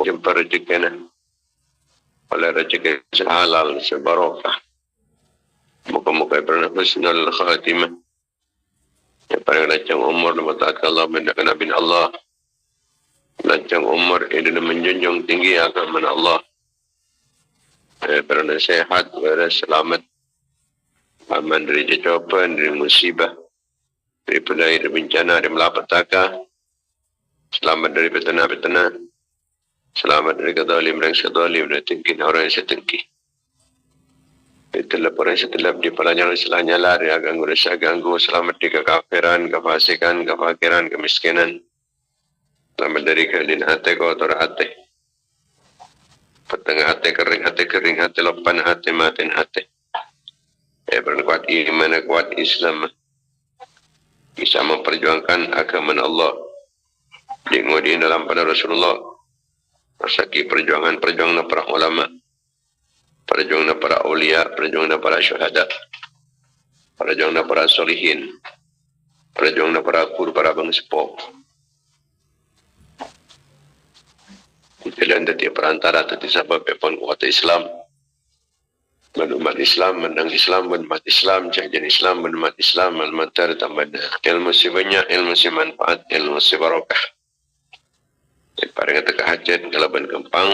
jumpa rezeki oleh rezeki halal sebarokah. Muka-muka pernah husnul khatimah. Yang paling lancang umur dan mataat Allah mendakan Nabi Allah. Lancang umur ini menjunjung tinggi agama Allah. Pernah sehat, pernah selamat. Aman dari jawaban, dari musibah. Dari pelai, dari bencana, dari malapetaka. Selamat dari petana-petana. Selamat dari kezalim, dari sezalim, dari tengki, orang yang setengki. Itulah orang setelah di pelajaran selanya lari ganggu rasa ganggu. Selamat di kekafiran, kefasikan, kefakiran, kemiskinan. Selamat dari kelin hati, kotor hati. Petengah hati, kering hati, lepan hati, matin hati. Berkuat iman, kuat Islam. Bisa memperjuangkan agama Allah. Diingudi dalam pada Rasulullah. Rasaki perjuangan para ulama. Perjuangan para awliya, perjuangan para syuhada, perjuangan para solihin, perjuangan para guru, para bangsepo. Itulah yang perantara tadi sebab pun kuat Islam. Umat Islam, menang Islam, umat Islam, jajan Islam, umat Islam, al-matar tambah ilmu si banyak, ilmu si manfaat, ilmu si barokah. Pada kata kehajat, kelaban kempang,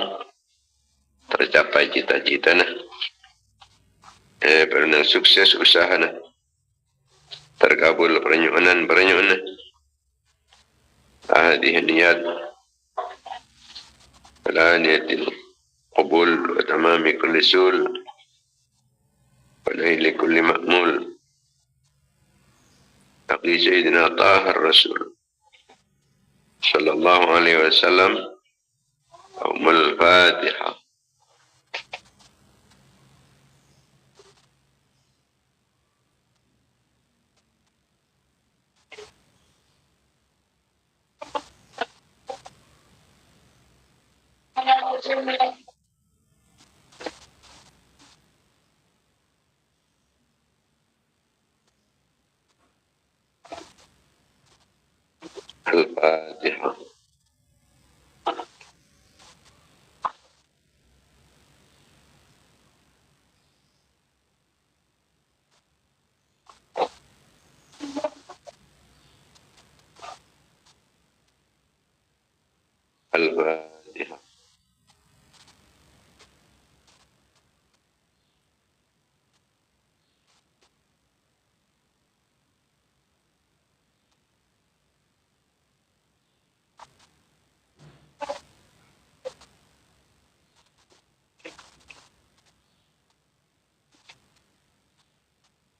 tercapai cita-cita nah. Pernah sukses usaha nah. Terkabul pernyuanan. Hadih niat. Ala niatil qabul wa tamami kulli sul. Wa naili kulli ma'mul. Taqi Sayyidina Tahar Rasul sallallahu alaihi wasallam. Umul Fatihah. Al-Fatihah. Al-Fatihah.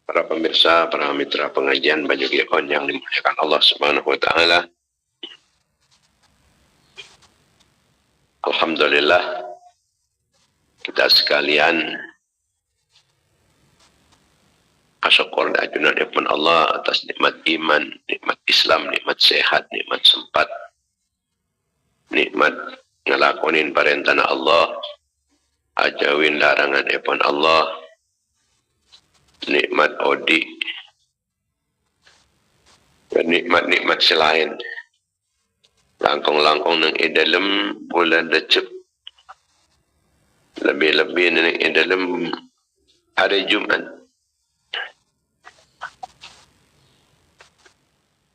Para pemirsa, para mitra pengajian Banyu Gihon yang dimuliakan Allah Subhanahu wa taala. Alhamdulillah kita sekalian asyukur dan ajunan pun Allah atas nikmat iman, nikmat Islam, nikmat sehat, nikmat sempat, nikmat ngelakonin perintah Allah, ajawin larangan pun Allah, nikmat odi, dan nikmat-nikmat selain. Langkong-langkong nang dalam bulan Rejab. Lebih-lebih nang dalam hari Jumat.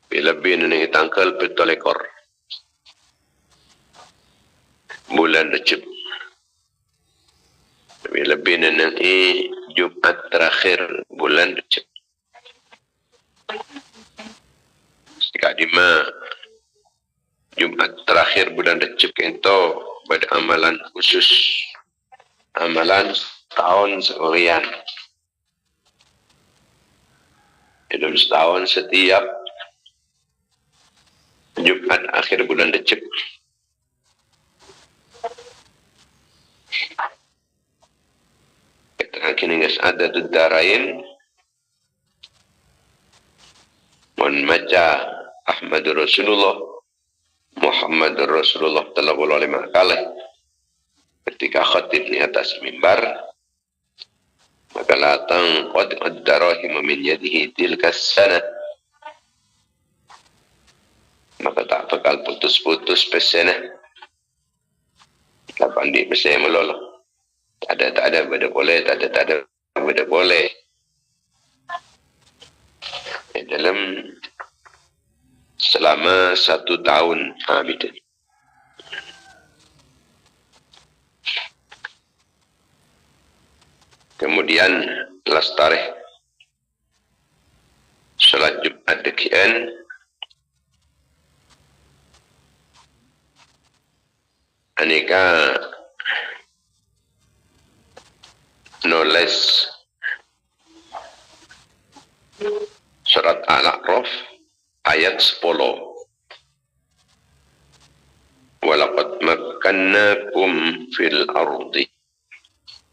Lebih-lebih nang tanggal 17 bulan Rejab. Lebih-lebih nang Jumat terakhir bulan Rejab. Sekadima Jumat terakhir bulan Rejab itu pada amalan khusus, amalan tahun sekian. Dalam setahun setiap Jumat akhir bulan Rejab. Keterangan ini ada darain. Mun maca Ahmadur Rasulullah Muhammad Rasulullah sallallahu alaihi wasallam ketika khatib di atas mimbar, maka latang qad ad-darahim min yadihi tilka sana, maka tak bakal putus-putus pesenah kondi mesti melolo. Tak ada benda boleh, tak ada benda boleh. Dalam selama 1 tahun bida. Kemudian lastareh salat Jumat dekian aneka nulis surat Al-A'raf ayat 10. Walaqad makkannakum fil ardi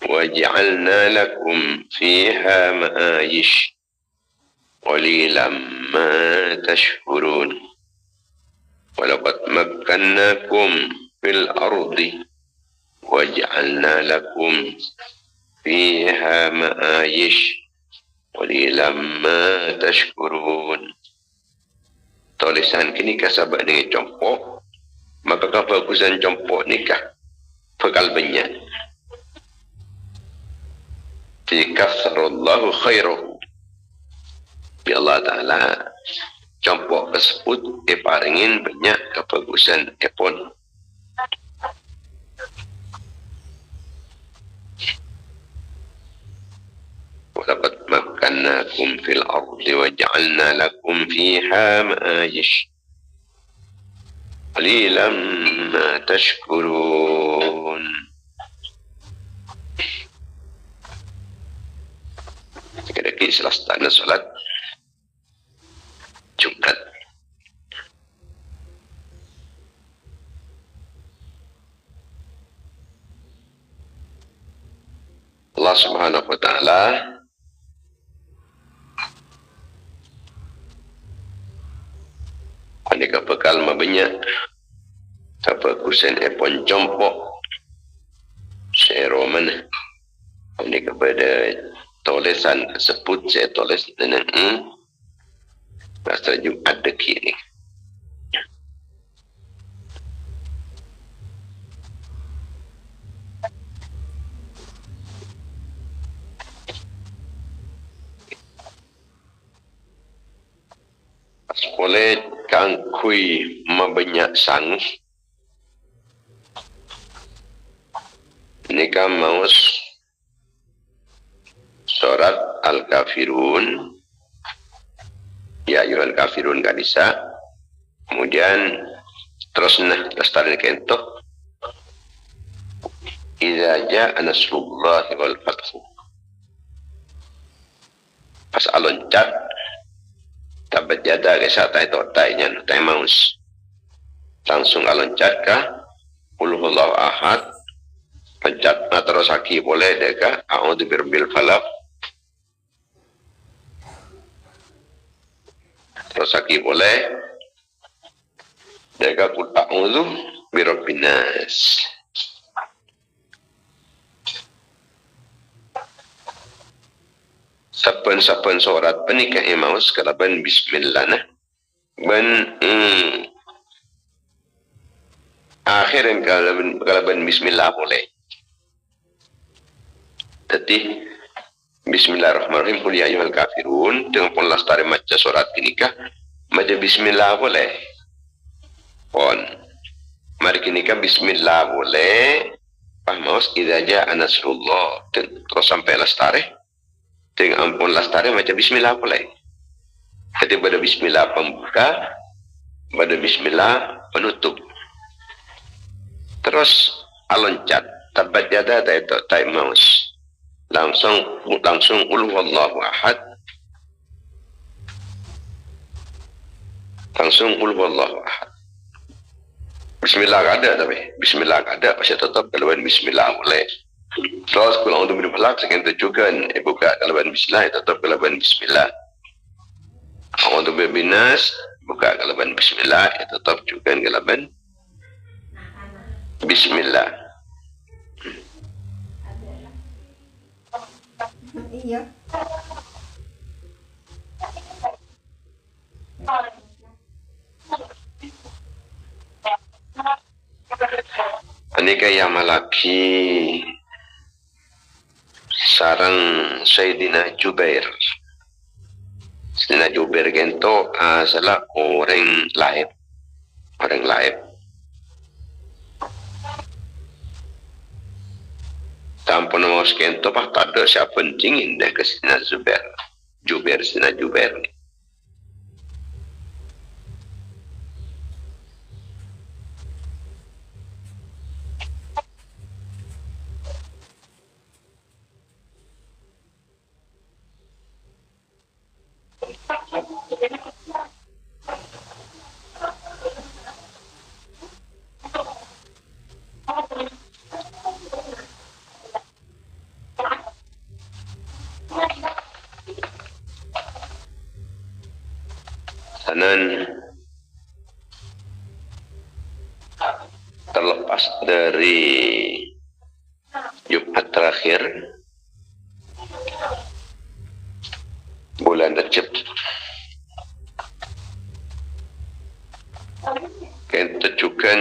waj'alna lakum fiha ma'ayish qalilan ma tashkurun. Walaqad makkannakum fil ardi waj'alna lakum fiha ma'ayish qalilan ma tashkurun. Tulisan kini kasabak dengan compok, maka kebagusan compok nikah bekal banyak. Dikasarallahu khairahu. Ya Allah Ta'ala compok tersebut paringin banyak kebagusan epon. Walaqad makkannakum fil ardi wa ja'alna lakum fiha ma'ayish qalilan ma tashkurun. Sekadaki selastana salat Jumat. Allah Subhanahu wa Ta'ala aneka bekal mabanyak kebagusan epon compok seroman aneka pada tulisan tersebut saya tulis dengan bahasa Jumat deki ini. Boleh kang kui mabanyak sang nikah maus surat Al-Kafirun, ya ayyuhal kafirun kadisa. Kemudian terus lestari kentok idza jaa nasrullahi wal fathu. Pas aloncat tabat jada ke satai totainya tai maus langsung aloncat ka qulhuwallahu ahad pencet terus aki boleh deka a'udzu birabbil falaq terus aki boleh deka qul a'udzu birabbin nas. Saben surat penikah imaus kalaban bismillah nah. Ben akhiran kalaban bismillah boleh. Jadi bismillahirrahmanirrahim qul ya ayyuhal kafirun dengan pun lastari maca surat nikah maca bismillah boleh. Pon mari nikah bismillah boleh. Pahmaus idza jaa nasrullah terus sampai lastari dengan ampun lastari macam bismillah boleh. Jadi pada bismillah pembuka, pada bismillah penutup. Terus aloncat tabat jada tai maus. Langsung qul huwallahu ahad. Langsung qul huwallahu ahad. Bismillah ada tapi bismillah ada pasti tetap kalau bismillah boleh. Terus kalau untuk berpelak sekian tujukan buka kalaban bismillah tetap kalaban bismillah. Untuk berbinas buka kalaban bismillah tetap juga kalaban bismillah. Iya. Anika yang malaki sarang Sayyidina Jubair. Sayyidina Jubair gento adalah orang lain. Orang lain. Tanpa nama gento pak tak ada siapa pentingin dah ke Sayyidina Jubair. Sayyidina Jubair ni. Sanan terlepas dari Jumat terakhir bulan Rajab, kita juga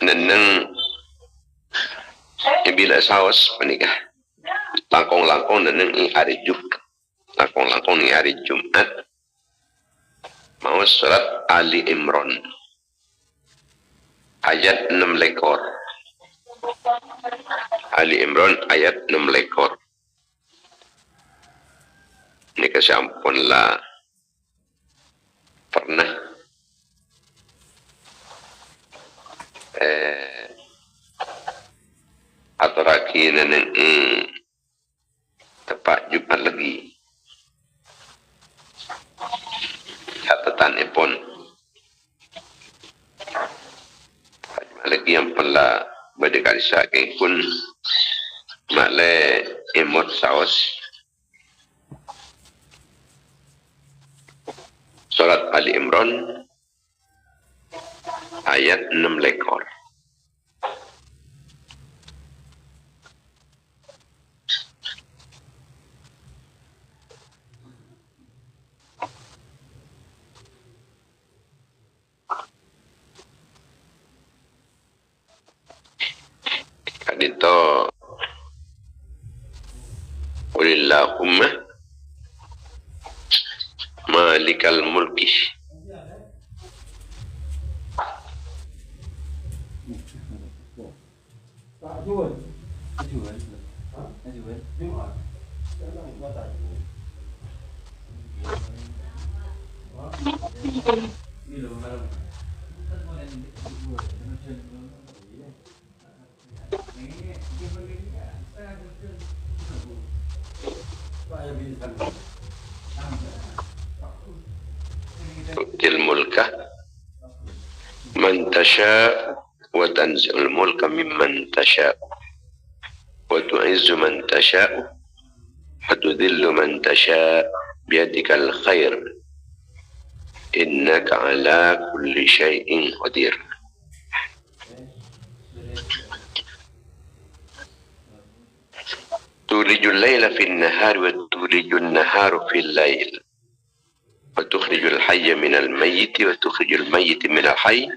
neneng bila saus menikah langkong-langkong neneng hari Jumat, langkong-langkong ni hari Jumat mau surat Ali Imran ayat 6 lekor. Ali Imran ayat 6 lekor. Ini kesampunlah pernah atau lagi neneng tepat Jumat lagi catatan pun lagi yang pernah berdekati saking pun malah emot saus surat Ali Imran ayat 6 lekor. Kadito Qulillahumma malikal mulki tu'til mulka man tasha' wa tanzi'ul mulka mimman tasha' wa tu'izzu man tasha' wa tudhillu man tasha' biyadikal khair innaka ala kulli syai'in qadir. tulijul layla fin nahar wa tulijul nahar fil layl wa tukhrijul hayya minal mayyiti wa tukhrijul mayyita minal hayy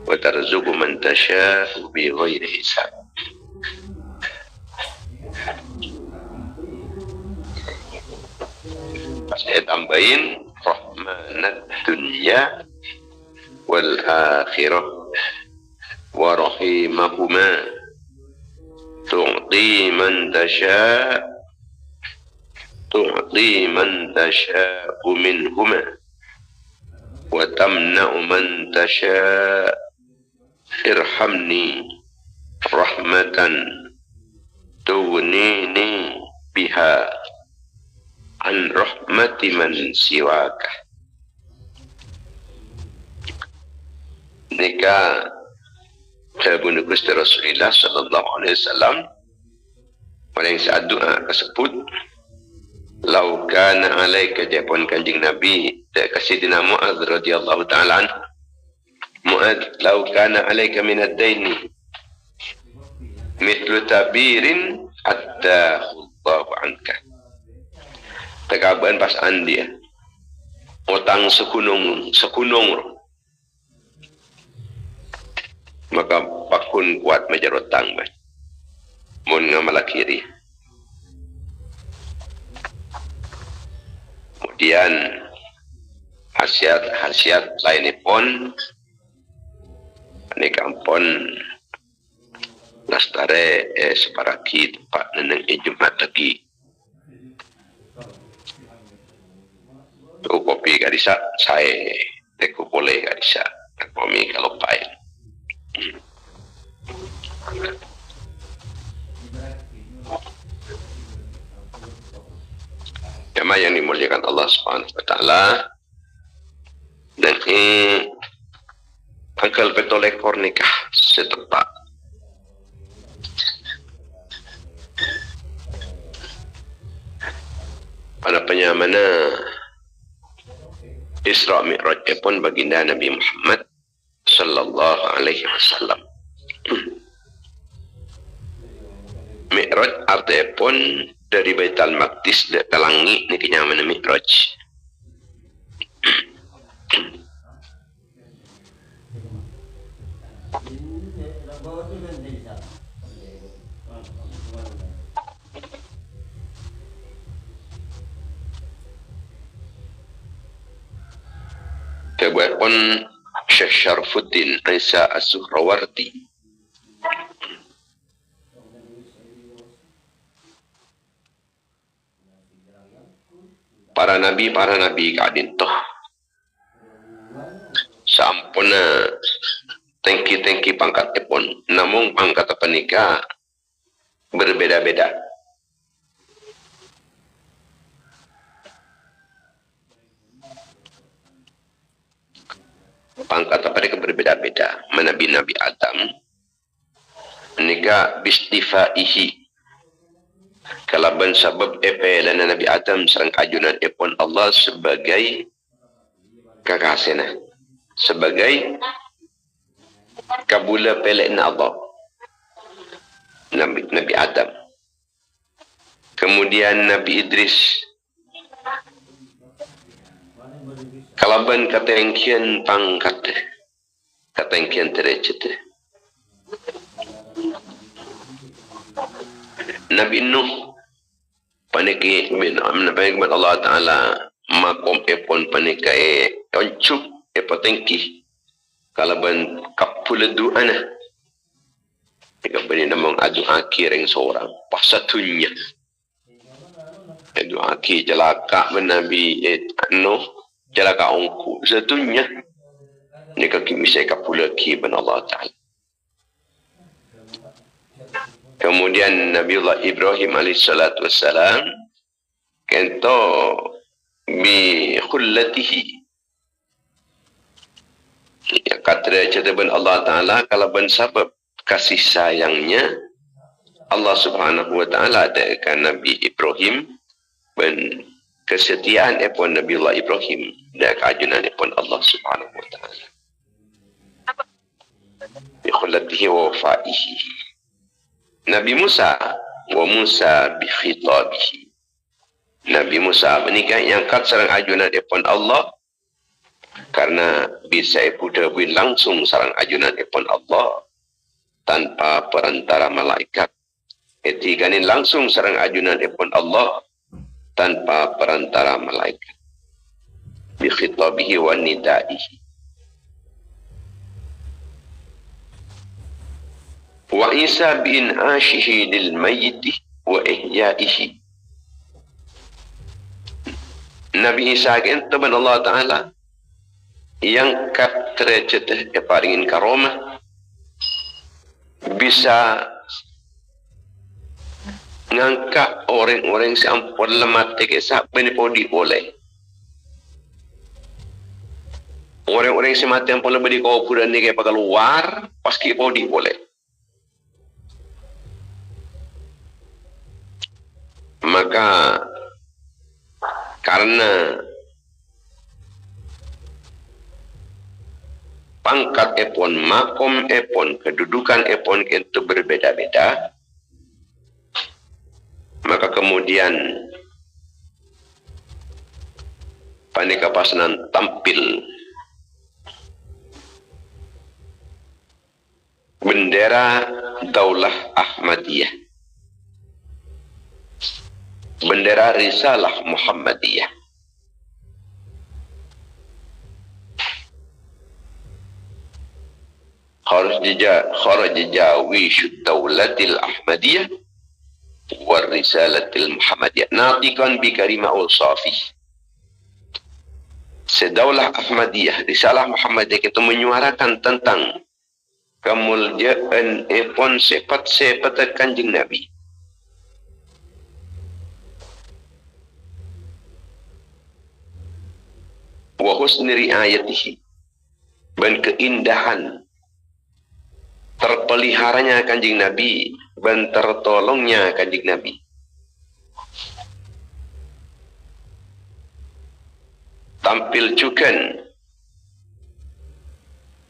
wa tarzuqu man tasha'u bi ghairi hisab. Saya tambahin rahmanad dunya wal akhirah wa rahimahuma tu'ti man tasha'u minhuma wa tamna'u man tasha' irhamni rahmatan tughnini biha an rahmati man siwaka. Nikah Sabun Gusti Rasulullah sallallahu alaihi wasallam paling saat doa tersebut lau kana alaika japon kanjing Nabi Sayyidina Mu'adz radhiyallahu ta'ala anhu. Mu'adz lau kana alaika min ad-daini mithlu tabirin hatta khuddahu anka. Tekaban pas andia utang sekunung maka pakun kuat majarotang ba mun ngamalakiri. Kemudian khasiat lainipun panikampun lastare separaki tempat neneng Jumat lagi. Tu kopi garisa saya teku boleh garisa komi kalau pain. Jemaah yang dimuliakan Allah Subhanahu wa taala, dan angkel petolekor nikah setepak pada penyamana Isra Mi'raj pun baginda Nabi Muhammad sallallahu alaihi wasallam. Mi'raj artinya pun dari Baitul Maqdis ke langit ni kenyamana Mi'raj. Kebuatan Syekh Syarfuddin Isa As-Suhrawardi para nabi kadin toh sampuna tengki pangkat pun namun pangkat penikah berbeda-beda. Pangkat mereka berbeda-beda. Nabi Adam menikah bistifaihi kalaban sabab epelan Nabi Adam serang kajunan epon Allah sebagai kakasena, sebagai kabula pelekna Allah Nabi Adam. Kemudian Nabi Idris kalaban katengkian pangkat katengkian derajat. Nabi Nuh paniki min Allah Taala makom epon panikai oncuk epotengki kalaban kapuladu ana jika bani namang adu akhir yang seorang pasatunya adu akhir jalaka Nabi Nuh jalaka ongku satunya ni kaki misai kapulaki ban Allah Taala. Kemudian Nabiullah Ibrahim alaihissalatu wassalam kento bi khullatihi ya kata cataban Allah Ta'ala kalau ben sebab kasih sayangnya Allah Subhanahu wa Ta'ala dengan Nabi Ibrahim ben kesetiaan epon Nabiullah Ibrahim dan keajunan epon Allah Subhanahu wa Ta'ala bi khullatihi wa wafaihi. Nabi Musa wa Musa bi khitabihi. Nabi Musa menikah yang kat sarang ajunan epon Allah karena bisa ipudawin langsung sarang ajunan epon Allah tanpa perantara malaikat. Etikanin langsung sarang ajunan epon Allah tanpa perantara malaikat. Bi khitabihi wa nidaihi. Wa Isa bin ashihi lil mayyiti wa ihya'ihi. Nabi Isa kan teman Allah Ta'ala yang kat derajat paringin karomah bisa ngangkat orang-orang sampun lemah teke sak benipodi boleh. Orang-orang semati yang pun lebih dikuburan ni kaya pagaluar paski podi boleh. Maka karena pangkat epon, makom epon, kedudukan epon itu berbeda-beda, maka kemudian panika pasanan tampil bendera Daulah Ahmadiyah, bendera Risalah Muhammadiyah. خرج جاويش الدولة الأحمدية والرسالة المحمدية ناطقا بكلمة أوصافه. Sedaulah Ahmadiyah, Risalah Muhammadiyah itu menyuarakan tentang kemuliaan sifat-sifat Kanjeng Nabi. Wa husni riayatihi, dan keindahan terpeliharanya Kanjeng Nabi dan tertolongnya Kanjeng Nabi. Tampil cukan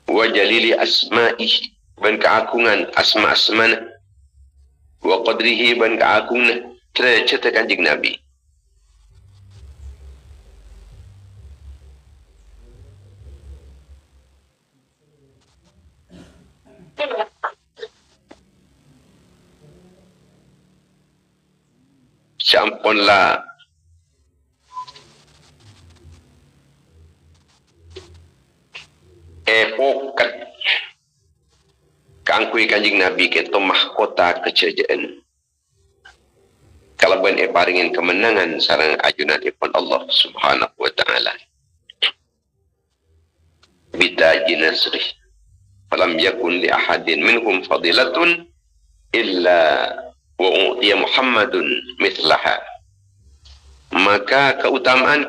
wa jalili asma'ihi, dan keagungan asma-asmana, wa qadrihi, dan keagungan derajat Kanjeng Nabi. Sampunlah epokat kangkui Kanjeng Nabi kita mahkota kecejaan. Kalaban paringin kemenangan sarang ajunanipun Allah Subhanahu wa taala. Bitaji nasrih. Falam yakun li ahadin minhum fadilatun illa wa u'tiya Muhammadun mithlaha. Maka keutamaan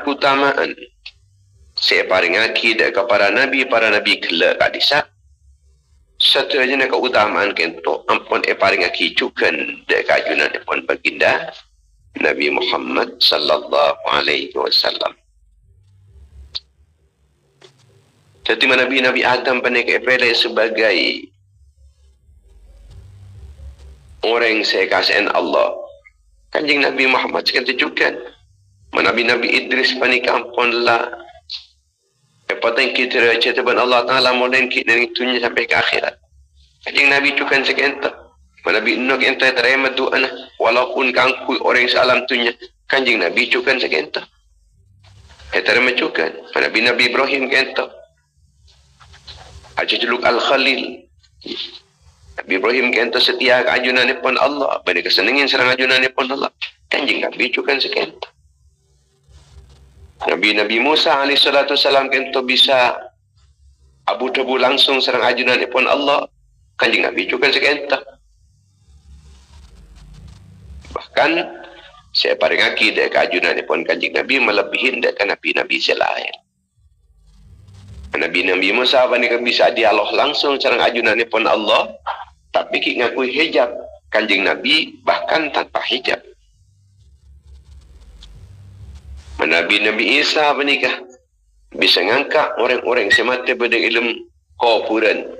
saya paringaki kepada para nabi kelak kadisa satu aja nak keutamaan kento ampun paringaki cukan dek kajunan pun baginda Nabi Muhammad sallallahu alaihi wasallam. Jadi Nabi Adam panik epele sebagai orang saya kasihan Allah. Kanjeng Nabi Muhammad sekian tujukan. Nabi Idris panik ampunlah. Epatang kita cerita ban Allah Taala moden kita dari dunia sampai ke akhirat. Kanjeng Nabi cukan sekian tu. Nabi Nuh enta terima doa walaupun kangku orang salam dunia. Kanjeng Nabi cukan sekian tu. Terima cukan. Nabi Ibrahim kenta. Aja jeluk Al-Khalil. Nabi Ibrahim kenta setia ke ajunanipun Allah. Bani kesenengin serang ajunanipun Allah. Kanjeng Nabi cukan sekian. Nabi Musa alaihi salatu wasalam kenta bisa abu-dabu langsung serang ajunanipun Allah. Kanjeng Nabi cukan sekian. Bahkan saya paringaki dek ajunanipun Kanjeng Nabi melebihin dek nabi-nabi selain. Nabi Musa bani bisa dialog langsung sareng ajunanipun Allah, tapi ki ngakui hijab. Kanjeng Nabi bahkan tanpa hijab. Nabi Isa menikah bisa ngangkat orang-orang semata pada ilmu kuburan.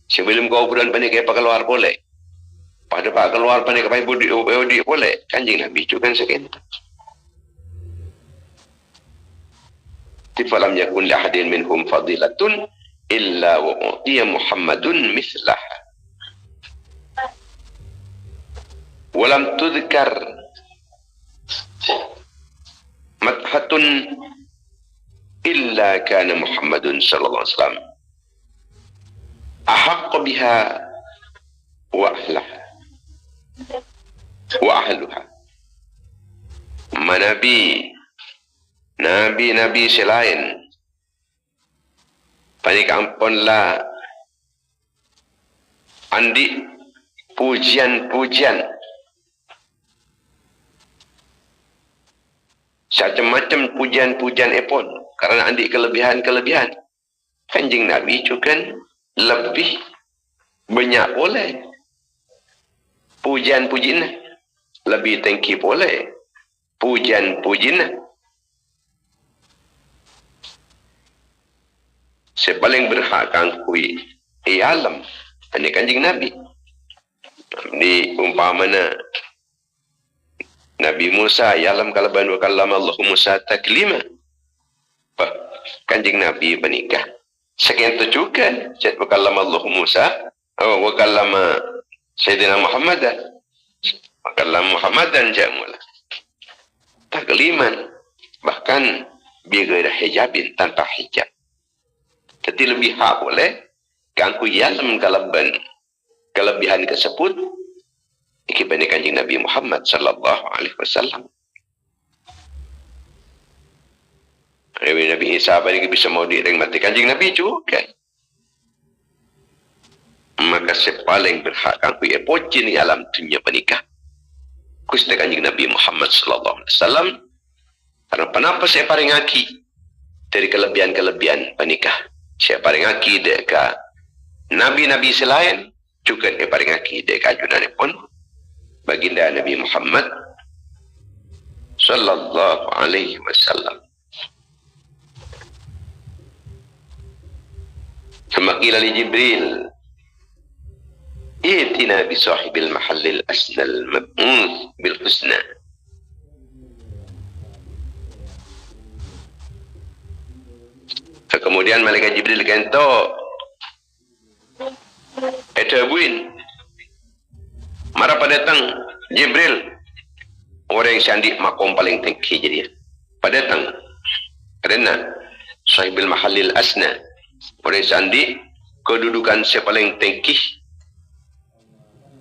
Sebelum kuburan panik apa keluar boleh. Pada pak keluar panik apa budi boleh. Kanjeng Nabi juga sekian. Falam yakun li ahadin minhum fadilatun illa wa u'tiya Muhammadun mithlaha. Walam tudhkar madhatun illa kana Muhammadun sallallahu alaihi wasallam ahaq biha wa ahlaha wa ahluha. Nabi selain panik ampunlah andi pujian-pujian macam-macam pujian-pujian epon karena andi kelebihan-kelebihan. Kanjeng Nabi juga lebih banyak boleh pujian-pujian, lebih tinggi boleh pujian-pujian. Sepaling berhak kangkui alam ini Kanjeng Nabi. Di umpamana Nabi Musa alam kalaban wa kallama Allah Musa taklima. Kanjeng Nabi menikah. Sekian tu juga cet wa kallama Allah Musa wa kallama Sayyidina Muhammadan. Wa kallama Muhammadan jamula. Takliman. Bahkan biar hijabin tanpa hijab. Jadi lebih hak boleh kangku yalam kelebihan tersebut ikibani kanjeng Nabi Muhammad sallallahu alaihi wasallam. Nabi Isa bagi bisa mau direngmati kanjeng Nabi juga. Maka sepaling berhak kangku epocin di alam dunia menikah. Kusti kanjeng Nabi Muhammad sallallahu alaihi wasallam. Karena kenapa saya paling aki dari kelebihan-kelebihan menikah. Saya paling aki deka Nabi-Nabi selain juga dia paling aki deka ajunan pun baginda Nabi Muhammad sallallahu alaihi wasallam. Semakila li Jibril itina bi sahibil mahallil asnal mab'uth bil husna. Kemudian malaikat Jibril kata, buin. Mara pada datang Jibril, orang yang sandi makom paling tinggi jadi. Pada datang, kerana sahibil mahallil asna, orang yang sandi kedudukan yang paling tinggi,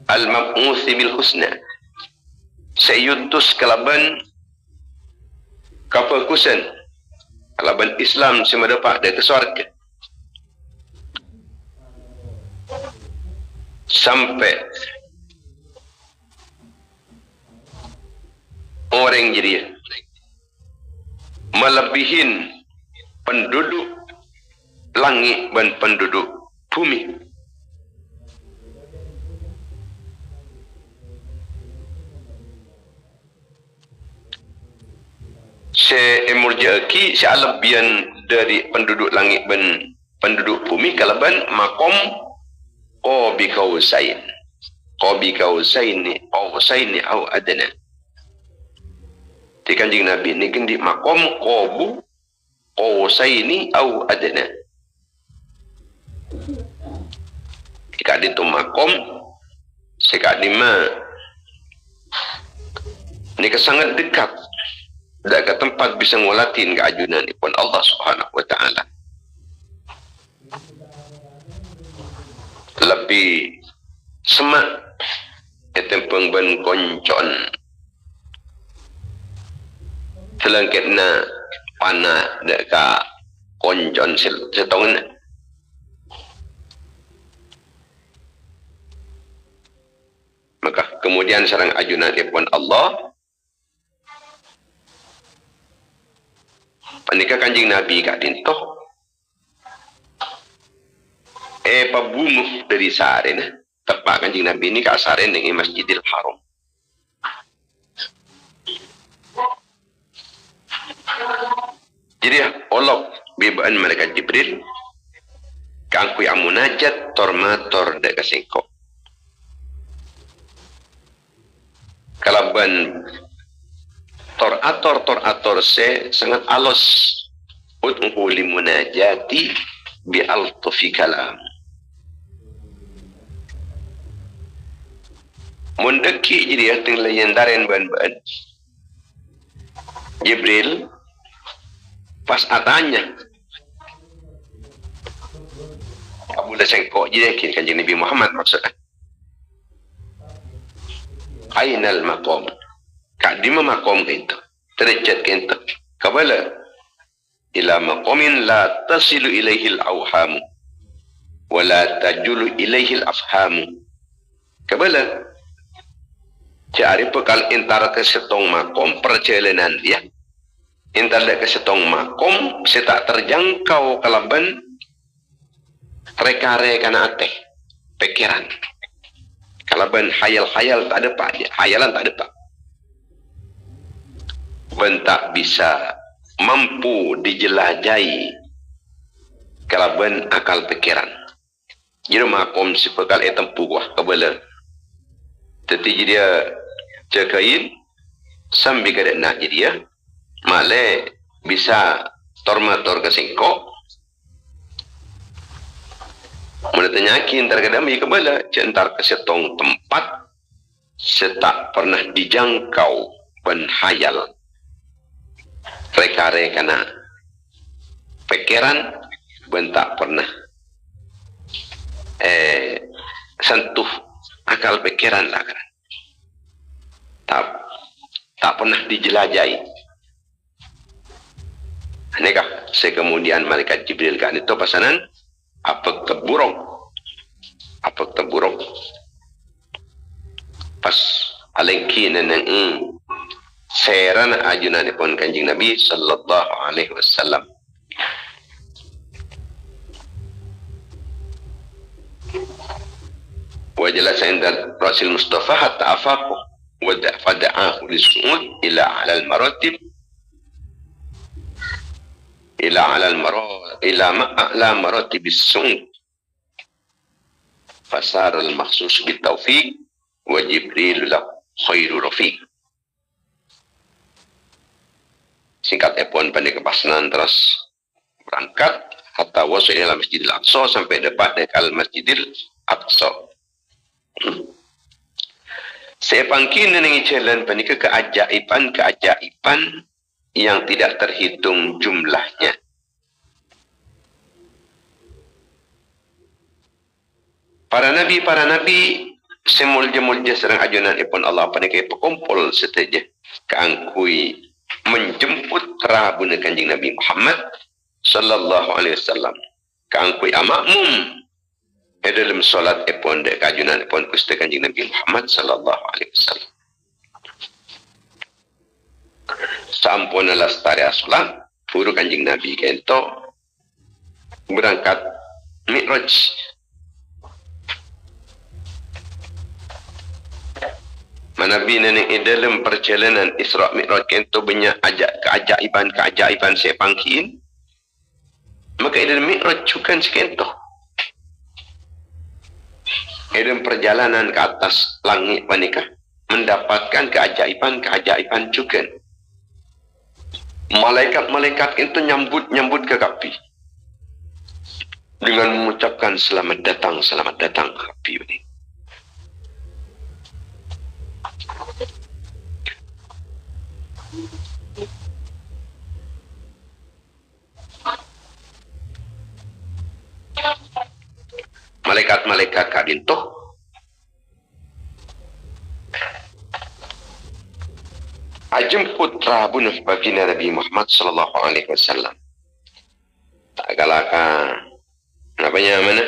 al-mab'uth bil husna. Sayutus kalaban kafokusan. Kalaban Islam semua dapat dari surga. Sampai orang jadi melebihin penduduk langit dan penduduk bumi. Seemurjaki sealebian dari penduduk langit dan penduduk bumi kalaban makom qabi kausain au adana. Di kanjeng Nabi ini kan di makom qabu qausaini au adana. Jika di tu makom sekadima ini sangat dekat. Dekat tempat bisa ngulatin keajunan pun Allah Subhanahu wa taala. Lebih semak etempeng ben koncon selangkitna pana deka koncon setongna. Maka kemudian sareng ajunan pun Allah panika kanjing Nabi kak dintoh pabumuh dari saren tepak kanjing Nabi ini kak saren dengan Masjidil Haram. Jadi olok bebaan malaikat Jibril kangku yang munajat tormator dek kasengko kalaban torator se sangat alus untuk limunajati bi altufi kalam. Mundaki jadi yang layandaren ban-ban Jibril pas adanya Abu Lasengko jadi kanjeng Nabi Muhammad maksudnya ainal maqam kadima maqam itu derajat itu kabala ila maqamin la tasilu ilaihi al-awham wa la tajulu ilaihi al-afham kabala cari pekal intara ke setong maqam perjalanan dia intara ke setong maqam setak terjangkau kalaban rekare kana ateh pikiran kalaban hayal-hayal tak ada pak hayalan tak ada pak bentak bisa mampu dijelajahi kalaban akal pikiran. Jadi makom si pekal etam puguah kabala. Jadi dia cakain sambil kada nak jadi ya male bisa tormator ke singkok Mana tanyakin terkadang ia kebala centar ke setong tempat setak pernah dijangkau penhayal reka-reka na pikiran bentak pernah sentuh akal pikiran lah kan. Tak pernah dijelajahi. Anekah kemudian malaikat Jibril kan itu pasanan apa keburung pas alengki neneng seran ajunan pun kanjing Nabi sallallahu alaihi wasallam. Wajelas inda Rasul Mustafa hatta afaku fada'ahu lis-su'ud ila 'ala al-maratib ila ma'ala maratib as-su'ud fasar al-makhsus bitawfiq wa Jibril lahu khairu rafiq. Singkat epon pada kepasnan terus berangkat hatta wasil ila Masjidil Aqsa sampai dekat dekat Masjidil Aqsa. Saya pangkin nengi jalan panika keajaiban yang tidak terhitung jumlahnya. Para nabi semulja-mulja serang ajunan ipun Allah panika pekumpul seteja keangkui menjemput rabuna kanjing Nabi Muhammad sallallahu alaihi wasallam keangkui amakmum dalam solat ipun dek ajunan ipun kusti kanjing Nabi Muhammad sallallahu alaihi wasallam. Sampun lestari solat puru kanjing Nabi kento berangkat Mi'raj. Nabi neneng dalam perjalanan Isra Mi'raj kento banyak keajaiban saya pangkin. Maka dalam Mi'raj juga sekento. Dalam perjalanan ke atas langit panika mendapatkan keajaiban juga. Malaikat itu nyambut ke kapi dengan mengucapkan selamat datang ke kapi ini. Malaikat kadinto ajemput rabun baginda Nabi Muhammad sallallahu alaihi wasallam. Tak galaka namanya mana?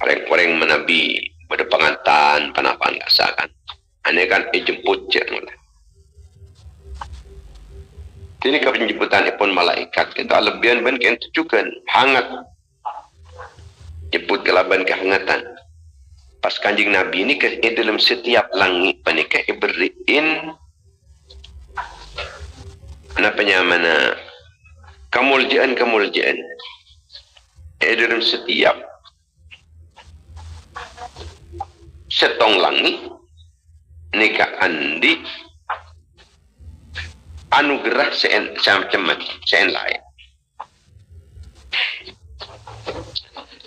Orang-orang menabi pada pengantan panapan kasakan. Ane kan jemput je mula. Ini penjemputan pun malaikat kita lebihan ben kan tujukan hangat. Jemput kelaban kehangatan. Pas kanjing Nabi ini ke dalam setiap langit panika beriin mana kemuliaan dalam setiap setong langit nika andi anugerah sen lain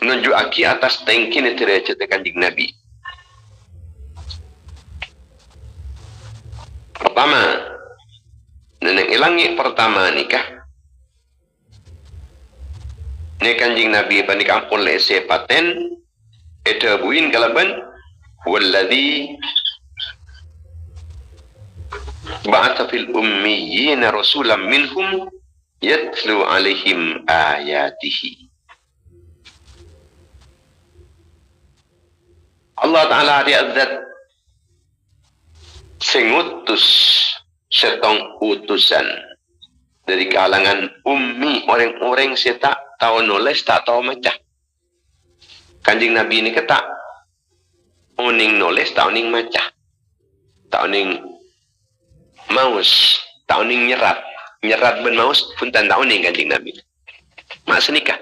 nunjuk aki atas tengki ni derajat kanjing Nabi. Pertama neneng ilangi pertama nikah ni kanjing Nabi panika ampun lese paten eta buin kalaban walladhi ba'atha fil ummiyina rasulan minhum yatlu alaihim ayatihi. Allah Ta'ala dia zat sengutus setong utusan dari kalangan ummi orang-orang yang tak tahu nulis tak tahu macam kanjing Nabi ini kata uning nulis tak uning macam tak uning maus tak uning nyerat ben maus pun tak uning kanjing Nabi maksud nikah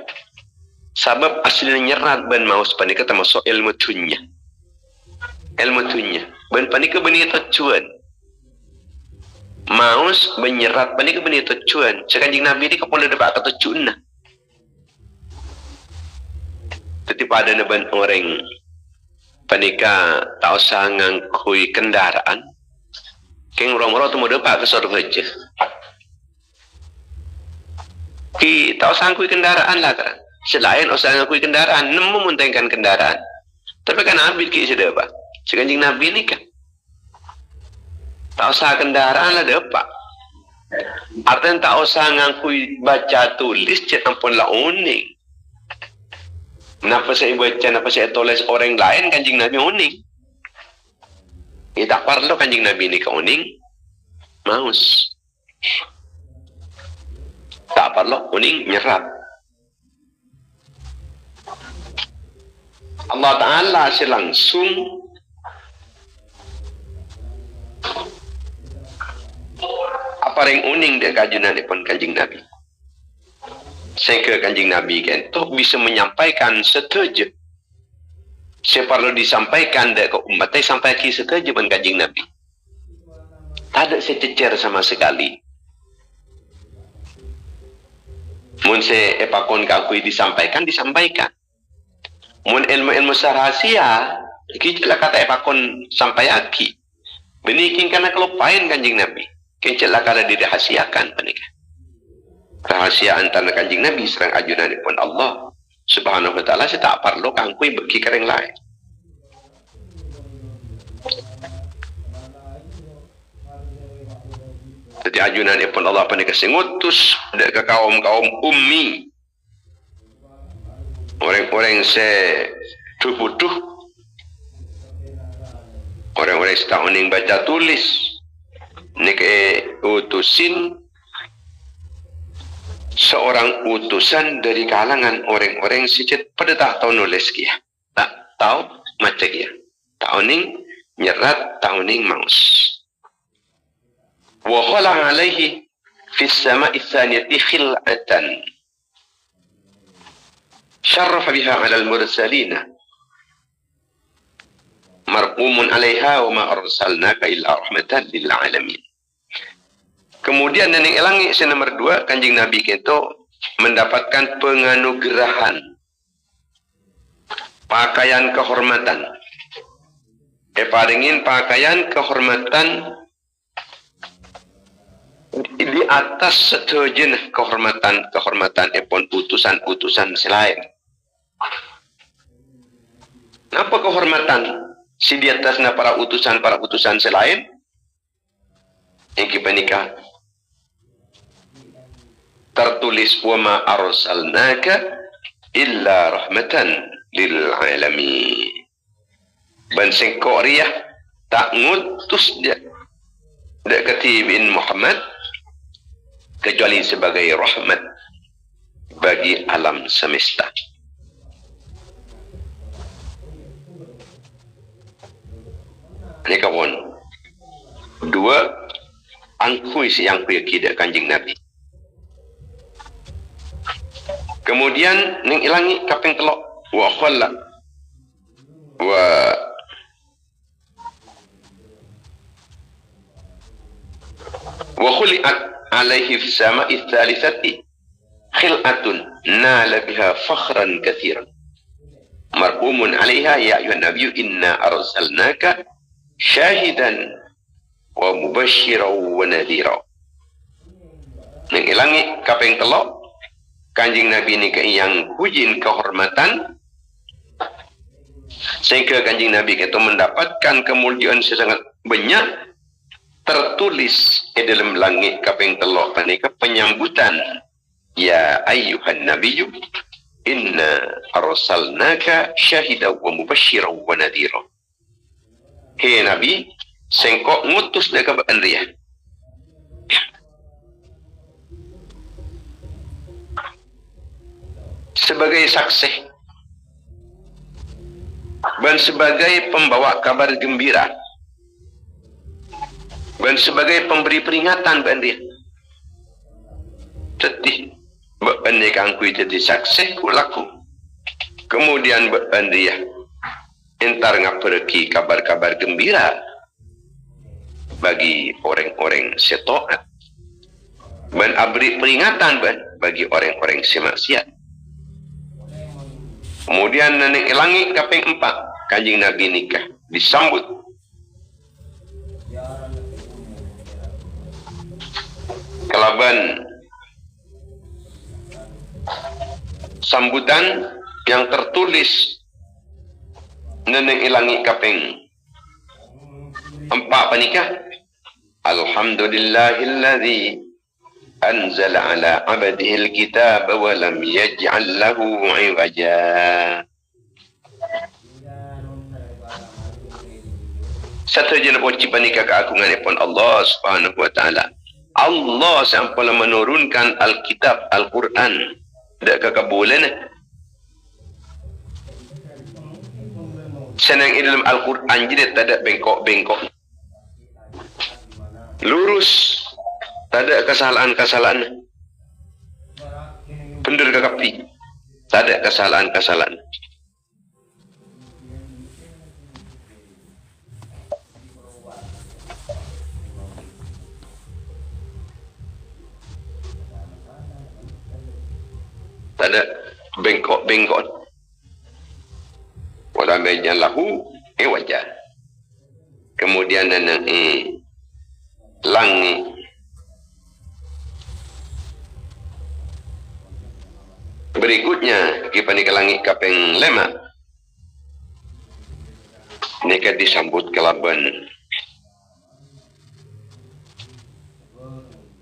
sebab aslinya nyerat ben maus panika termasuk ilmu tunya ben panika beni tujuan maus menyerat panika beni tujuan sekanjing Nabi ini kapun dapat kata tujuan Tetapi pada naban orang panika tak usah ngangkui kendaraan. Keng orang-orang tu mau dapat ke surga je. Ki tak usah ngangkui kendaraan lah kan. Selain usah ngangkui kendaraan, nemu muntahkan kendaraan. Tapi kan ambil ki sudah apa? Sekanjing Nabi ni kan. Tak usah kendaraan lah dapat. Artinya tak usah ngangkui baca tulis, cik ampun lah uning. Kenapa saya baca, kenapa saya tulis orang lain, kanjing Nabi uning. Ya tak perlu kanjing Nabi ni ke uning. Maus. Tak perlu uning nyerap. Allah Ta'ala langsung apa yang uning dia kajunan pun kanjing Nabi. Sehingga kanjing Nabi kan tu bisa menyampaikan setuju. Saya perlu disampaikan ke umatnya sampai ki setuju pun kanjing Nabi. Tak ada sececer sama sekali. Mun se epakon kakui disampaikan. Mun ilmu-ilmu rahasia, kita lah kata epakon sampai aki. Benikin karena kelupain kanjing Nabi. Kita lah kata dirahasiakan penikah. Rahasia antara kanjing Nabi serang ajunan pun Allah Subhanahu wa ta'ala saya tak perlu kangkui bagi kering lain. Jadi ajunan pun Allah penikah sengutus ke kaum-kaum ummi. Orang-orang tuh orang-orang setahun yang baca tulis nik utusin seorang utusan dari kalangan orang-orang sejak pada tak tahu nulis kia, tak tahu macam kia, tahu ning nyerat, tahu ning maus. Wa khala alaihi fi as-sama'i tsaniyati khil'atan syarrafa biha 'ala al-mursalin marqumun 'alaiha wa ma arsalnaka illa rahmatan lil 'alamin. Kemudian yang elangi nomor 2 kanjing Nabi kita mendapatkan penganugerahan pakaian kehormatan. Paringin pakaian kehormatan di atas setujen kehormatan epon utusan selain. Apa kehormatan si di atasnya para utusan selain? Yang kita nikah tertulis wa ma arsalnaka illa rahmatan lil alamin. Ban sing Korea tak ngutus dia dekati bin Muhammad kecuali sebagai rahmat bagi alam semesta. Ini kawan 2 angkui si yang kuyakidak kanjing Nabi. Kemudian ning ilangi kaping telok wa khalla wa khuli'at alaihi fi sama'i thalithati khil'atun nala biha fakhran katsiran marqumun 'alaiha ya ayyuhan nabiyyu inna arsalnaka syahidan wa mubasysyiran wa nadhira. Ning ilangi kaping telok kanjing Nabi ini yang hujin kehormatan sehingga kanjing Nabi itu mendapatkan kemuliaan sesangat banyak tertulis di dalam langit kaping telok panika penyambutan ya ayyuhan nabiyyu inna arsalnaka syahidan wa mubasysyiran wa nadhira. Hei Nabi sengkok ngutus dia ke Andriah sebagai saksi dan sebagai pembawa kabar gembira dan sebagai pemberi peringatan bagi dia. Sedih bagi kangku jadi saksi kulaku. Kemudian bagi dia entar ngaperki kabar-kabar gembira bagi orang-orang setaat dan abri peringatan bagi orang-orang semaksiat. Kemudian nenek langit kaping 4 Kanjeng Nabi nikah, disambut. Kelaban sambutan yang tertulis nenek langit kaping 4 panikah. Alhamdulillahilladzi anzala ala abdihil kitab wa lam yaj'al lahu 'iwaja. Satajana poci panika keagunganipun Allah Subhanahu wa taala. Allah sampun menurunkan Alkitab Al-Quran dak kekabulan. Senang dalam Al-Quran jadi tak ada bengkok-bengkok. Lurus, tak ada kesalahan-kesalahan. Benar ke kapi, tak ada kesalahan-kesalahan. Tak ada bengkok-bengkok. Walam yaj'al lahu iwaja. Kemudian langit berikutnya kita ke langit kaping 5 nika disambut kelaban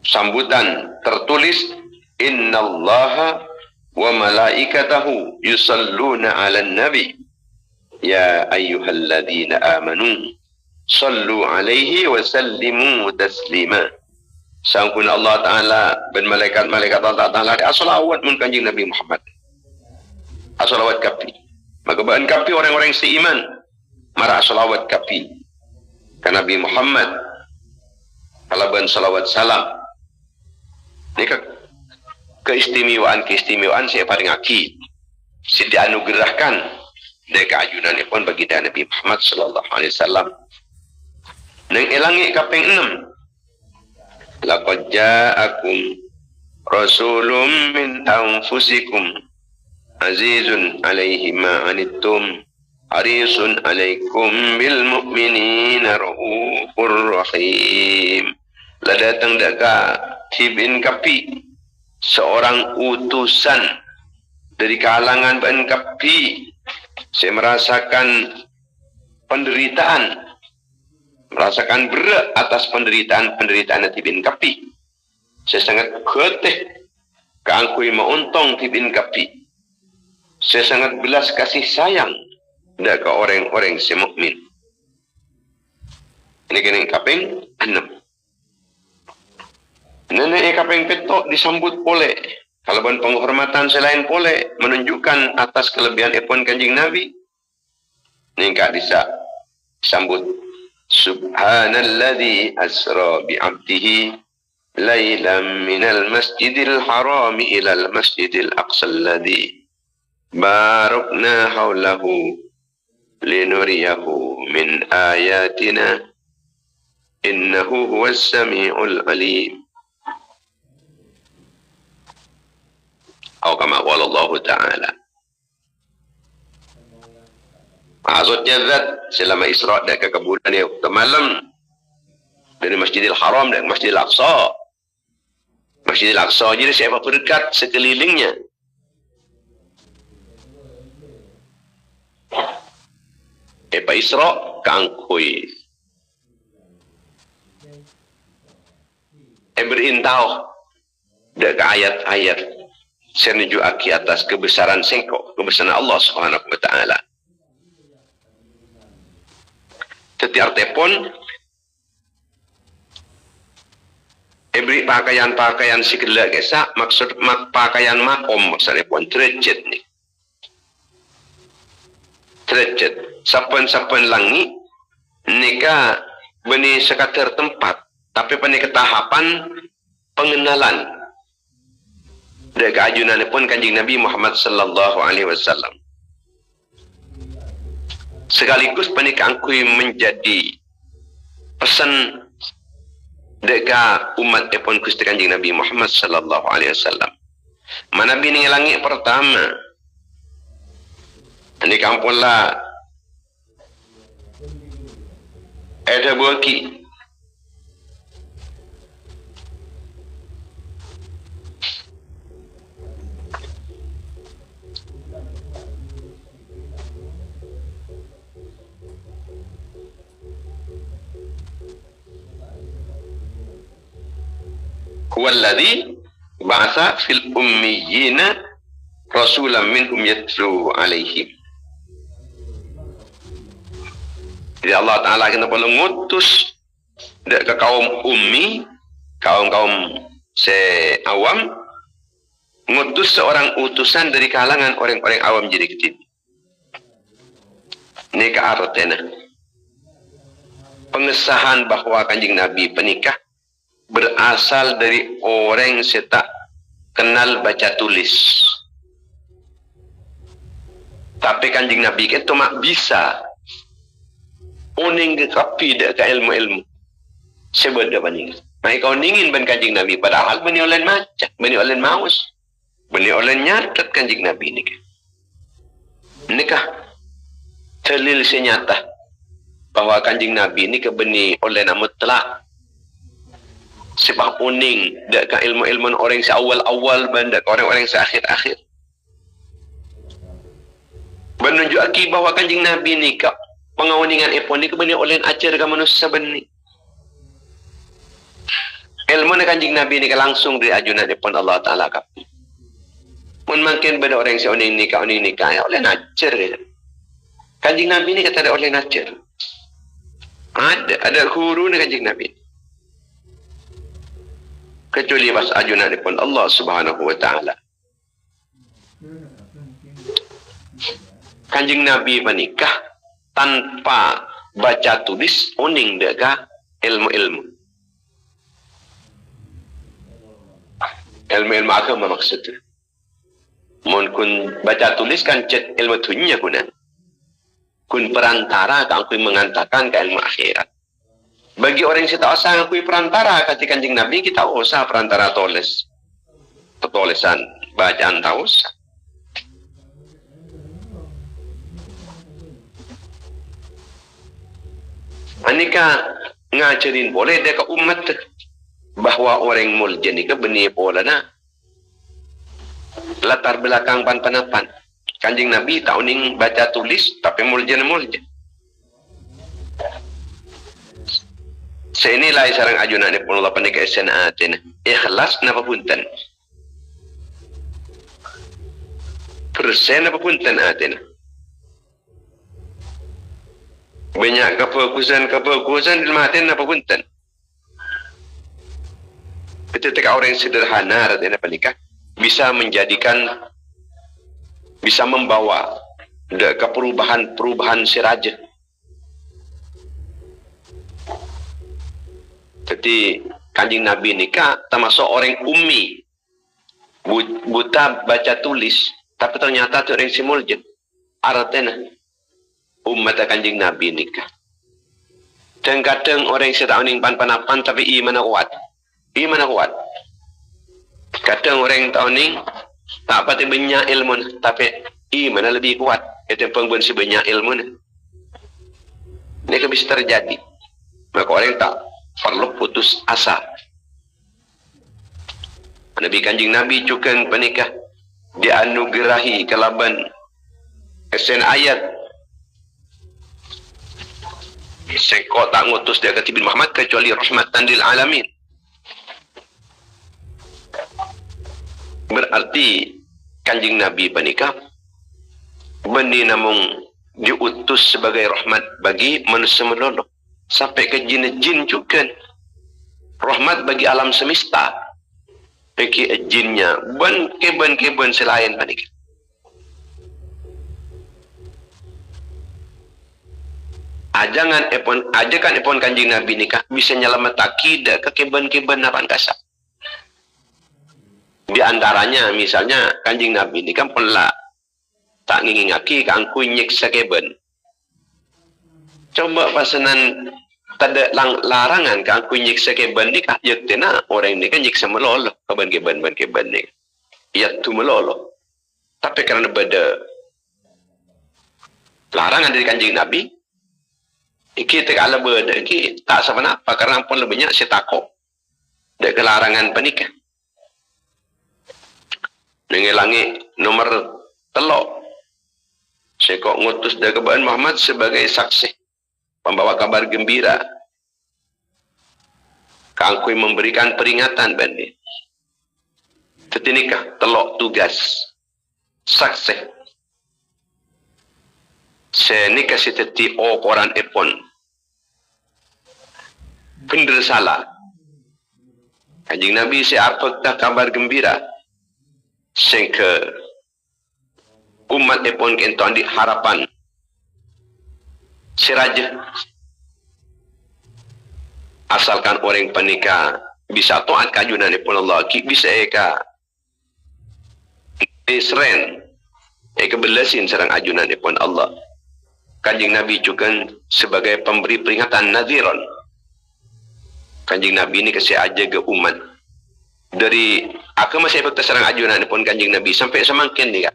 sambutan tertulis innallaha wa malaikatahu yusalluna 'alan nabi ya ayyuhalladzina amanu sallu alaihi wa sallimu taslima. Sangkun Allah Ta'ala dan malaikat-malaikat Allah Ta'ala as-salawat mun Kanjeng Nabi Muhammad. As-salawat kapi. Maka bahan kapi orang-orang seiman marah as-salawat kapi ke Nabi Muhammad. Kalaban salawat salam. Ini keistimewaan saya paling akid. Si dianugerahkan dari keajunan pun bagi Nabi Muhammad sallallahu alaihi wasallam. Nang elangi kaping 6. Laqad ja'akum rasulun min anfusikum azizun 'alaihi ma 'anittum harisun 'alaikum bil mu'minina raufur rahim. Lah datang daga Ibn Kapi, seorang utusan dari kalangan Ibn Kapi. Saya merasakan penderitaan, merasakan berat atas penderitaan Ibn Kapi. Saya sangat getih keangkui mauntong Ibn Kapi. Saya sangat belas kasih sayang dak ke orang-orang si mukmin. Ini kena kaping 6. Nenek kaping 7 disambut pole. Kalaban penghormatan selain pole menunjukkan atas kelebihan ipun Kanjeng Nabi. Ningka disambut Subhanalladzi asra bi 'abdihi lailan minal masjidil harami ilal masjidil aqsal ladzi barakna haulahu linuriyahu min ayatina innahu huwas samiul alim. Atau kama qala Allah Ta'ala. Maksudnya zat selama Isra dan ke bulan dia ke malam dari Masjidil Haram dan Masjidil Aqsa. Masjidil Aqsa jadi siapa terdekat sekelilingnya. Epa Isra keangkui. Berintau dari ayat-ayat senuju aki atas kebesaran sengkok, kebesaran Allah Subhanahu wa Ta'ala. Setiap tepon beri pakaian-pakaian sikila kesak maksud pakaian makom maksudnya pun derajat ni. Derajat sapan-sapan langit nikah beni sekadar tempat tapi pada ketahapan pengenalan dari keajunan pun Kanjeng Nabi Muhammad sallallahu alaihi wasallam. Sekaligus penikangkui menjadi pesan deka umat pun Gusti Kanjeng Nabi Muhammad sallallahu alaihi wasallam. Mana bini langit pertama Ini kampung lah. Ada buaki. Huwallazi ba'atha fil ummiyina rasulan minhum yatlu alaihim. Jadi Allah Ta'ala kena perlu ngutus ke kaum ummi, kaum-kaum se-awam, ngutus seorang utusan dari kalangan orang-orang awam jadi kecil. Ini ke artinya pengesahan bahwa Kanjeng Nabi penikah berasal dari orang yang tak kenal baca tulis. Tapi Kanjeng Nabi itu mak bisa uning ke kapi dak ke ilmu-ilmu. Sebeda paning. Mai kau ningin ban Kanjeng Nabi padahal bani olen macam, bani olen maus. Bani olen nyatat Kanjeng Nabi ni. Nikah dalil senyata bahwa Kanjeng Nabi ni ke bani olen mutlak. Sebab uning dak ke ilmu-ilmu orang seawal-awal ban dak orang-orang seakhir-akhir. Menunjuk aki bahwa Kanjeng Nabi ni ke pengawaningan epon ni kebenar oleh ajar ke manusia benih. Ilmu ni Kanjeng Nabi ni ke langsung dari ajunan epon Allah Ta'ala kap. Mungkin benda orang yang seoning nikah ya oleh ajar ke. Kanjeng Nabi ni kata ada oleh ajar. Ada guru ni Kanjeng Nabi. Kecuali pas ajunan epon Allah Subhanahu Wa Ta'ala. Kanjeng Nabi menikah tanpa baca tulis uning dega ilmu-ilmu. Ilmu-ilmu agama maksudnya. Mun kun baca tulis kan cet ilmu dunia kunan. Kun perantara kan kui mengantarkan ke ilmu akhirat. Bagi orang yang tak usah kui perantara kata Kanjeng Nabi kita usah perantara tulis. Tulisan bacaan tak usah. Anika ngajarin boleh dekat umat bahwa orang mulja ni ke benih pola na latar belakang pan-panapan. Kanjeng Nabi tak uning baca tulis tapi mulja na mulja. Seinilah sarang ajunan ni pun Allah panika esena atin. Ikhlas napa punten. Persen napa punten atin. Banyak kefokusan dilmatin apa punten. Ketika orang yang sederhana artinya panikah bisa menjadikan, bisa membawa ke perubahan siraja. Jadi Kanjeng Nabi nikah termasuk orang ummi, buta baca tulis, tapi ternyata itu orang simuljen. Artinya umat Kanjeng Nabi nikah. Dan kadang orang yang sedang pan-panapan tapi iman kuat. Iman kuat. Kadang orang yang tahu ni tak pati banyak ilmu tapi iman lebih kuat. Itu penggun si banyak ilmu ni. Ini bisa terjadi. Maka orang tak perlu putus asa. Nabi Kanjeng Nabi juga penikah dianugerahi kelaban esen ayat. Seko tak ngutus dia ke Nabi Muhammad kecuali rahmatan lil alamin. Berarti Kanjeng Nabi penikah benih namun diutus sebagai rahmat bagi manusia melolo sampai ke jin-jin juga rahmat bagi alam semesta bagi jinnya ban keben selain penikah. Ajakan epon Kanjeng Nabi nikah bisa nyelamat akidah ke keben-keben napan kasar. Di antaranya misalnya Kanjeng Nabi nikah pula tak ngingaki kang kunyek sakeben. Coba pasanan tada larangan kang kunyek sakeben nikah yaktena orang ini kan nyiksa melolo keben-keben ni. Ya tu melolo. Tapi karena beda larangan dari kanjeng Nabi. Iki tak ala ber, iki tak sama apa karena pun lebihnya si takok. Dek kelarangan panikah. Nengelangi nomor telok. Saya kok ngutus dari kebahan Muhammad sebagai saksi. Pembawa kabar gembira. Kangkui memberikan peringatan bani. Tetinikah telok tugas. Saksi. Saya nikah si teti o koran epon. Bener salah. Kanjeng Nabi saya arpekta kabar gembira. Sehingga umat epon kentuan di harapan. Si raja. Asalkan orang panika bisa taat kajunan epon Allah. Bisa eka. Isren. Eka belasin serang ajunan epon Allah. Kanjeng Nabi juga sebagai pemberi peringatan nadhiron. Kanjeng Nabi ini kasih aja ke umat. Dari aku masih efek terserang ajunan pun kanjeng Nabi sampai semakin ni kak.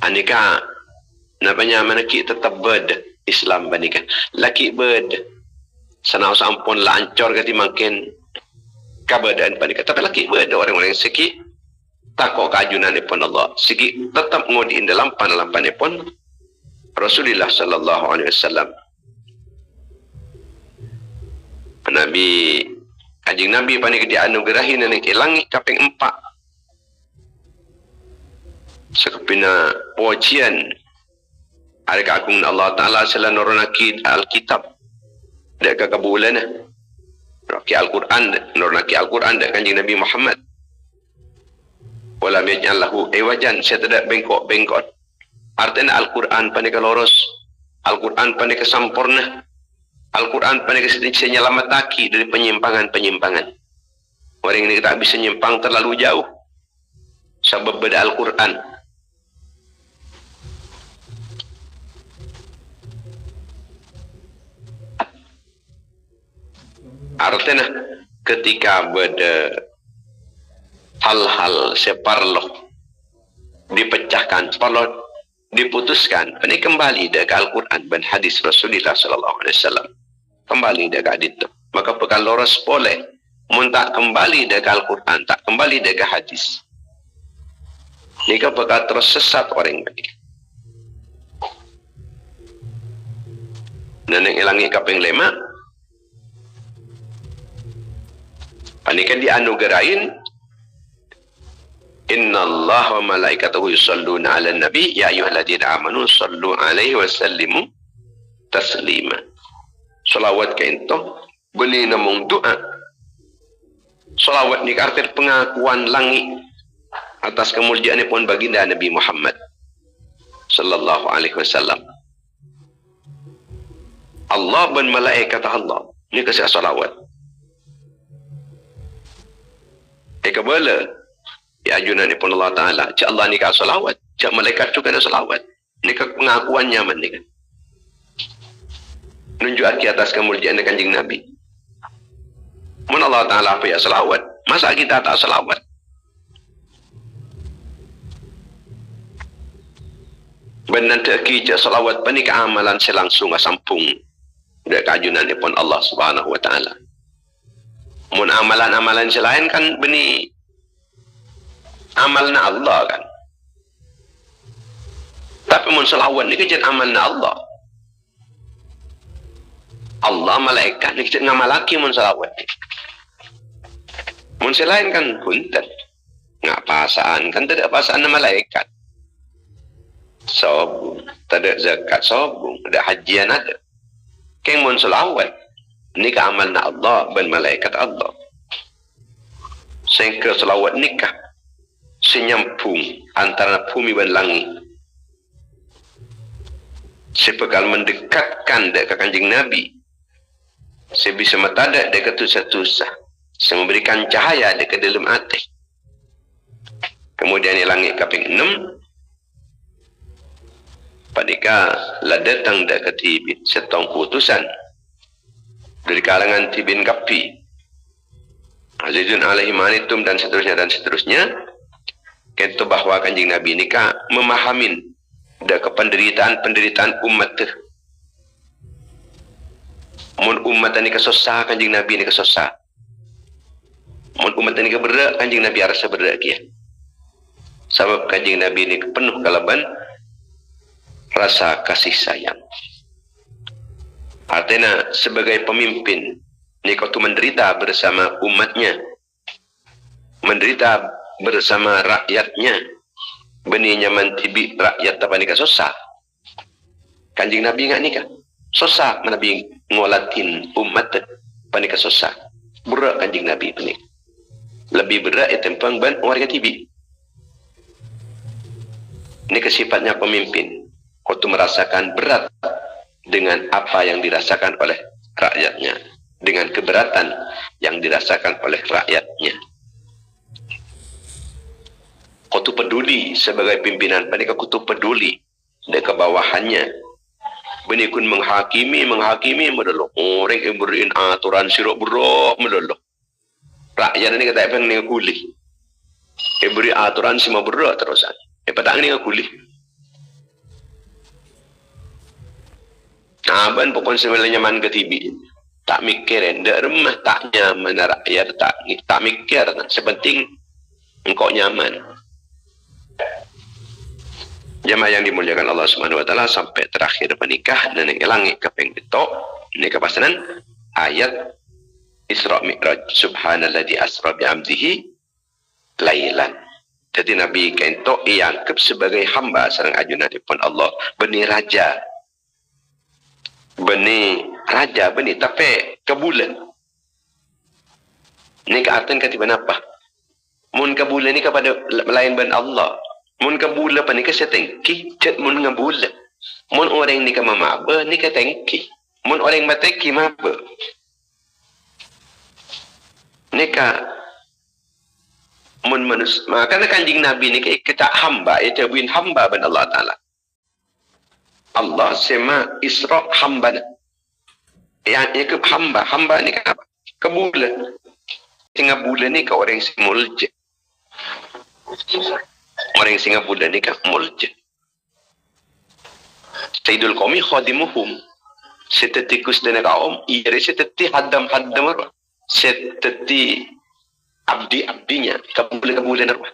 Anika namanya manaki tetap bed Islam banika. Laki bed. Sanau sampun lancor kati makin kabadaan banika. Tapi laki bed orang-orang seki takok kajunan pun Allah. Seki tetap ngodiin dalam panalampan pun Rasulullah sallallahu alaihi wasallam. Nabi kanjeng Nabi panik dianugerahi nang langit kaping 4. Sakupina pujian ada kagung Allah Taala selanurunaki Alkitab dak kabulana. Raki Al-Quran, nurunaki Al-Quran dak kanjeng Nabi Muhammad. Wala yaj'al lahu iwajan, saya tidak bengkok-bengkok. Artinya Al-Quran panik lurus. Al-Quran panik sempurna. Al-Quran panik menyelamataki dari penyimpangan-penyimpangan. Orang ini tak bisa nyimpang terlalu jauh. Sebab beda Al-Quran. Artinya ketika beda hal-hal separloh dipecahkan, separloh diputuskan, ini kembali ke Al-Quran dan hadis Rasulullah sallallahu alaihi wasallam. Kembali ke hadis itu. Maka bekal loros boleh. Mun tak kembali ke Al-Quran, tak kembali ke hadis. Nika bekal tersesat orang ini. Dan yang ilangi kaping 5. Panika dianugerahin. Inna Allah wa malaikatahu yusalluna ala nabi ya ayyuhalladzina amanu sallu alaihi wa sallimu taslima. Salawat kainto beli namung doa. Salawat ni arti pengakuan langit atas kemuliaan pun baginda Nabi Muhammad sallallahu alaihi wasallam. Allah dan malaikat Allah ni kasih salawat. Ekabala ya ajunan pun Allah Ta'ala. Cak Allah ni kasih salawat. Cak malaikat juga ada salawat. Ini pengakuannya menikah. Nunjuk di atas kemuliaan kanjeng Nabi. Mun Allah Ta'ala apa ya salawat. Masa kita tak salawat? Benar tak kira salawat panika amalan selangsung asampung. Dek ajunan pun Allah Subhanahu Wa Ta'ala. Mun amalan-amalan selain kan beni amalna Allah kan. Tapi mun salawat ni kejadian amalna Allah. Allah malaikat ni kejadian ngamalaki mun salawat. Mun selain kan punten. Ngak pasaan kan tidak pasaan malaikat. Sobung, tidak zakat sobung, ada hajian ada. Keng mun salawat ni ka amalna Allah dan malaikat Allah. Sehingga salawat nikah senyampung antara bumi dan langit. Sebekal mendekatkan dek kanjeng Nabi. Sebisa matada dek ketusah-tusah. Memberikan cahaya dek ke dalam hati. Kemudian langit kaping 6. Padika lah datang dek ke tibin setong putusan. Dari kalangan tibin kapi. Azizun alaihi manitum dan seterusnya dan seterusnya. Kento bahwa kanjeng Nabi nikah memahamin da penderitaan umat tu. Mun umat ni kesusah kanjing Nabi ni kesusah. Mun umat ni keberak kanjing Nabi rasa berak kia. Sebab kanjing Nabi ni penuh kalaban rasa kasih sayang. Artinya sebagai pemimpin ni kau tu menderita bersama umatnya, menderita bersama rakyatnya, benih nyaman tibi rakyat apa ni susah. Kanjing Nabi ingat ni kan susah Nabi ngolatin umat apa ni susah. Berat kanjing Nabi ni lebih berat tempang ban warga tibi. Ini kesifatnya pemimpin. Kau tu merasakan berat dengan apa yang dirasakan oleh rakyatnya, dengan keberatan yang dirasakan oleh rakyatnya. Kau tu peduli sebagai pimpinan, pada kau tu peduli dengan kebawahannya. Benih kun menghakimi medolo. Orang yang beriin aturan sirok buruk medolo. Rakyat ini kata apa yang kuli. Beri aturan semua buruk terusan. Padahal ini kuli. Aban pokon sebenarnya man ketibi. Tak mikirin, dak rumah tak nyaman rakyat tak mikir. Sepenting engkau nyaman. Jamaah yang dimuliakan Allah Subhanahu wa taala sampai terakhir menikah dan ngelangi kaping pitok ini kepasanan ayat Isra Mi'raj subhanalladzi asra bi 'abdihi lailan. Jadi Nabi kento iangkep sebagai hamba sareng ajunanipun Allah, benih raja. Benih tapi ke bulan. Ini keartian ketiban apa? Mun ke bulan ni kepada lain ban Allah. Mun ke bulan apa ni ke setengki, cet mun ngebulan. Mun orang ni ke mamabe ni ke tengki. Mun orang mateki mabe. Ni ka mun manusia. Makanya kanjing Nabi ni kita hamba, itu buin hamba ban Allah Taala. Allah sema Isra hamba. Yang ikut hamba ni kan apa? Ke bulan. Tengah bulan ni ke orang sing mulja. Orang yang singa bulan ni kan mulja. Sayyidul Qawmi khadimuhum. Setetikus dan kaum, iri seteti haddam arwah. Seteti abdinya, kebulan arwah.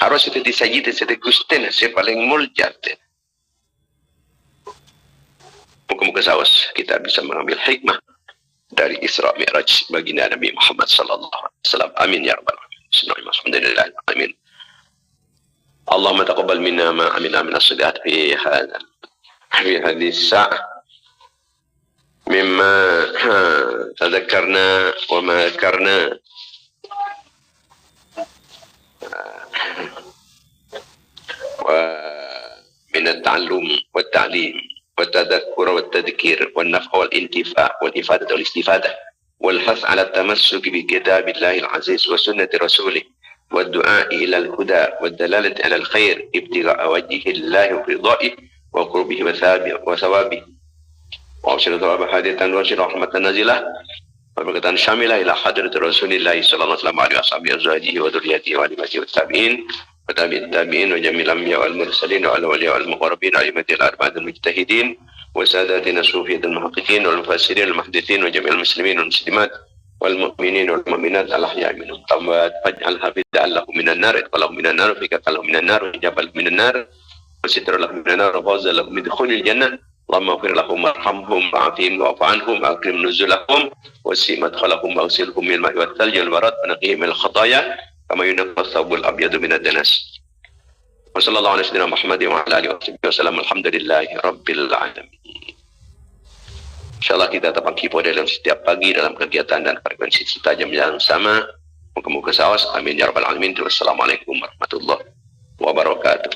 Harus seteti sayyid, setetikus dan paling mulja. Muka-muka sawas kita bisa mengambil hikmah dari Isra Mi'raj baginda Nabi Muhammad sallallahu alaihi wasallam. Amin ya rabbal alamin. Bismillahirrahmanirrahim. Amin. Allahumma taqabbal minna ma amilna min as-salihat fi hadhihi as-sa'ah mimma tadhakkarna wa ma dhakarna wa min at-ta'allum wa at-ta'lim والتذكر والتذكير والنفع والانتفاع والإفادة والاستفادة والحث على التمسك بكتاب الله العزيز وسنة رسوله والدعاء إلى الهدى والدلالة على الخير ابتغاء وجه الله ورضائه وقربه وثوابه وأوصل ثواب هذه التنواشر رحمة نازلة وبركة شاملة إلى حضرة رسول الله صلى الله عليه وسلم وأزواجه وذريته وآله والتابعين وتابع التابعين وجميع الأنبياء والمرسلين والأولياء والمقربين وأئمة الأربعة المجتهدين وساداتنا الصوفية المحققين والمفسرين والمحدثين وجميع المسلمين والمسلمات والمؤمنين والمؤمنات الأحياء منهم الأموات فاجعلها فداء لهم من النار ادخلهم من النار وفكاك لهم من النار وحجابا من النار وستر لهم من النار وفوزا لهم من دخول الجنة اللهم اغفر لهم وارحمهم وعافهم واعف عنهم واكرم نزلهم وسع مدخلهم واغسلهم من الماء والثلج والبرد ونقيهم من الخطايا كما ينقى الثوب الأبيض من الدنس وصلى الله على سيدنا محمد وعلى آله وصحبه وسلم الحمد لله رب العالمين. InsyaAllah kita tetap kipo dalam setiap pagi dalam kegiatan dan frekuensi setajam yang sama. Moga-moga sawas. Amin ya rabbal alamin. Wassalamualaikum warahmatullahi wabarakatuh.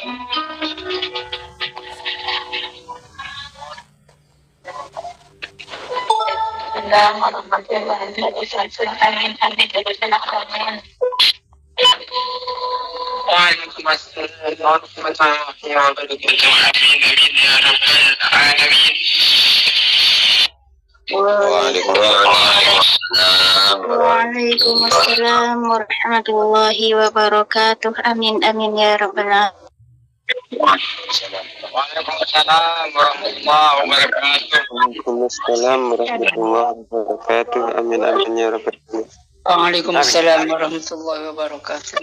Waalaikumsalam warahmatullahi wabarakatuh. Amin amin ya rabbal alamin. Waalaikumsalam warahmatullahi wabarakatuh. Waalaikumsalam warahmatullahi wabarakatuh. Amin amin ya rabbal alamin. Waalaikumsalam warahmatullahi wabarakatuh.